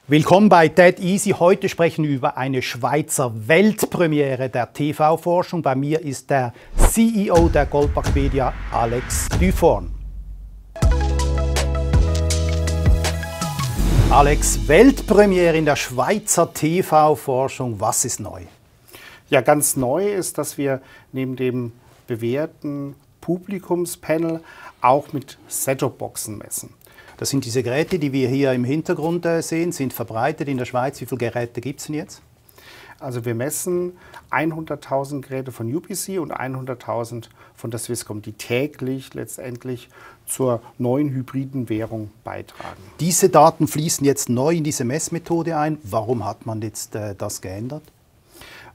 Willkommen bei Dead Easy. Heute sprechen wir über eine Schweizer Weltpremiere der TV-Forschung. Bei mir ist der CEO der Goldbachpedia, Alex Duphorn. Alex, Weltpremiere in der Schweizer TV-Forschung. Was ist neu? Ja, ganz neu ist, dass wir neben dem bewährten Publikumspanel auch mit Set-Top-Boxen messen. Das sind diese Geräte, die wir hier im Hintergrund sehen, sind verbreitet in der Schweiz. Wie viele Geräte gibt es denn jetzt? Also wir messen 100.000 Geräte von UPC und 100.000 von der Swisscom, die täglich letztendlich zur neuen hybriden Währung beitragen. Diese Daten fließen jetzt neu in diese Messmethode ein. Warum hat man jetzt das geändert?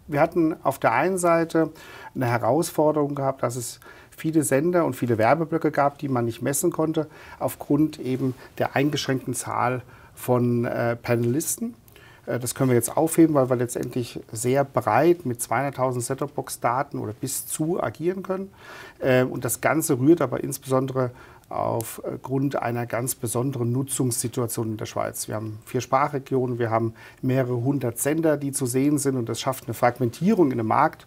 Wir hatten auf der einen Seite eine Herausforderung gehabt, dass es viele Sender und viele Werbeblöcke gab, die man nicht messen konnte, aufgrund eben der eingeschränkten Zahl von Panelisten. Das können wir jetzt aufheben, weil wir letztendlich sehr breit mit 200.000 Set-Top-Box-Daten oder bis zu agieren können. Und das Ganze rührt aber insbesondere aufgrund einer ganz besonderen Nutzungssituation in der Schweiz. Wir haben 4 Sprachregionen, wir haben mehrere hundert Sender, die zu sehen sind, und das schafft eine Fragmentierung in einem Markt,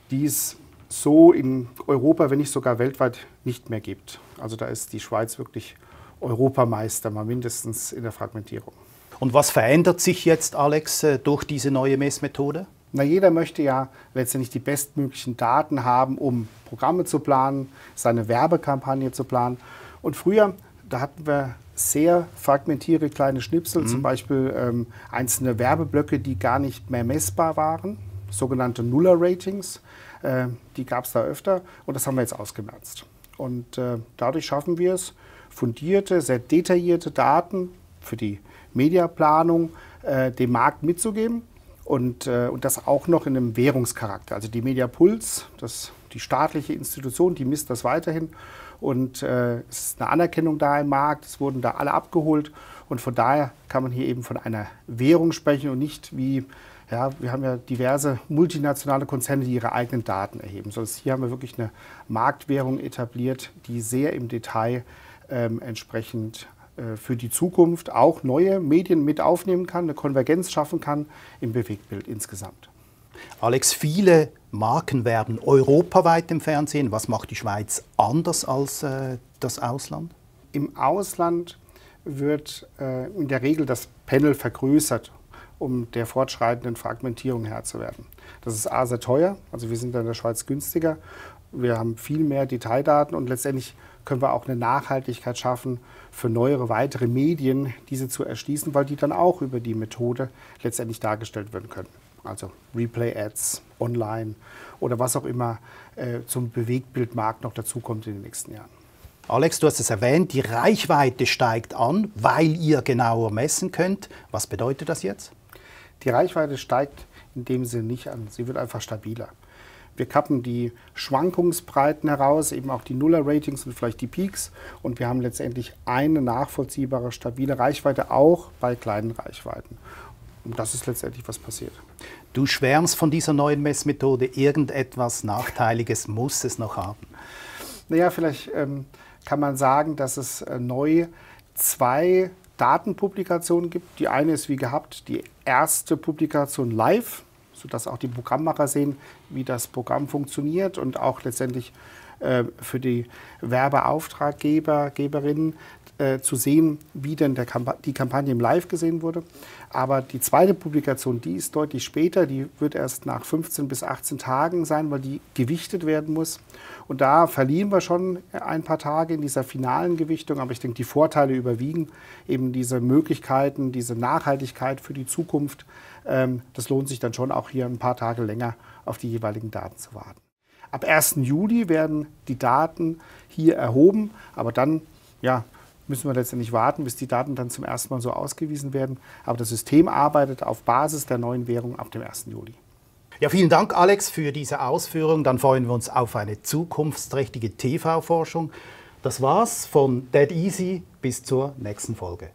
die es so in Europa, wenn nicht sogar weltweit, nicht mehr gibt. Also da ist die Schweiz wirklich Europameister, mal mindestens in der Fragmentierung. Und was verändert sich jetzt, Alex, durch diese neue Messmethode? Na, jeder möchte ja letztendlich die bestmöglichen Daten haben, um Programme zu planen, seine Werbekampagne zu planen. Und früher, da hatten wir sehr fragmentierte kleine Schnipsel, zum Beispiel einzelne Werbeblöcke, die gar nicht mehr messbar waren, sogenannte Nuller-Ratings. Die gab es da öfter, und das haben wir jetzt ausgemerzt. Und dadurch schaffen wir es, fundierte, sehr detaillierte Daten für die Mediaplanung dem Markt mitzugeben, und das auch noch in einem Währungscharakter. Also die Mediapuls, die staatliche Institution, die misst das weiterhin, und es ist eine Anerkennung da im Markt, es wurden da alle abgeholt, und von daher kann man hier eben von einer Währung sprechen und nicht wie... Ja, wir haben ja diverse multinationale Konzerne, die ihre eigenen Daten erheben. Sonst hier haben wir wirklich eine Marktwährung etabliert, die sehr im Detail entsprechend für die Zukunft auch neue Medien mit aufnehmen kann, eine Konvergenz schaffen kann im Bewegtbild insgesamt. Alex, viele Marken werden europaweit im Fernsehen. Was macht die Schweiz anders als das Ausland? Im Ausland wird in der Regel das Panel vergrößert, um der fortschreitenden Fragmentierung Herr zu werden. Das ist A, sehr teuer, also wir sind in der Schweiz günstiger, wir haben viel mehr Detaildaten, und letztendlich können wir auch eine Nachhaltigkeit schaffen für neuere, weitere Medien, diese zu erschließen, weil die dann auch über die Methode letztendlich dargestellt werden können. Also Replay-Ads, online oder was auch immer zum Bewegtbildmarkt noch dazukommt in den nächsten Jahren. Alex, du hast es erwähnt, die Reichweite steigt an, weil ihr genauer messen könnt. Was bedeutet das jetzt? Die Reichweite steigt in dem Sinne nicht an, sie wird einfach stabiler. Wir kappen die Schwankungsbreiten heraus, eben auch die Nuller-Ratings und vielleicht die Peaks, und wir haben letztendlich eine nachvollziehbare, stabile Reichweite, auch bei kleinen Reichweiten. Und das ist letztendlich, was passiert. Du schwärmst von dieser neuen Messmethode. Irgendetwas Nachteiliges muss es noch haben. Naja, vielleicht kann man sagen, dass es neu 2 Datenpublikationen gibt. Die eine ist wie gehabt die erste Publikation live, sodass auch die Programmmacher sehen, wie das Programm funktioniert, und auch letztendlich für die Werbeauftraggeber, Geberinnen zu sehen, wie denn die Kampagne im Live gesehen wurde. Aber die zweite Publikation, die ist deutlich später, die wird erst nach 15 bis 18 Tagen sein, weil die gewichtet werden muss. Und da verlieren wir schon ein paar Tage in dieser finalen Gewichtung, aber ich denke, die Vorteile überwiegen, eben diese Möglichkeiten, diese Nachhaltigkeit für die Zukunft. Das lohnt sich dann schon auch hier ein paar Tage länger auf die jeweiligen Daten zu warten. Ab 1. Juli werden die Daten hier erhoben, aber dann müssen wir letztendlich warten, bis die Daten dann zum ersten Mal so ausgewiesen werden. Aber das System arbeitet auf Basis der neuen Währung ab dem 1. Juli. Ja, vielen Dank, Alex, für diese Ausführung. Dann freuen wir uns auf eine zukunftsträchtige TV-Forschung. Das war's von Dead Easy. Bis zur nächsten Folge.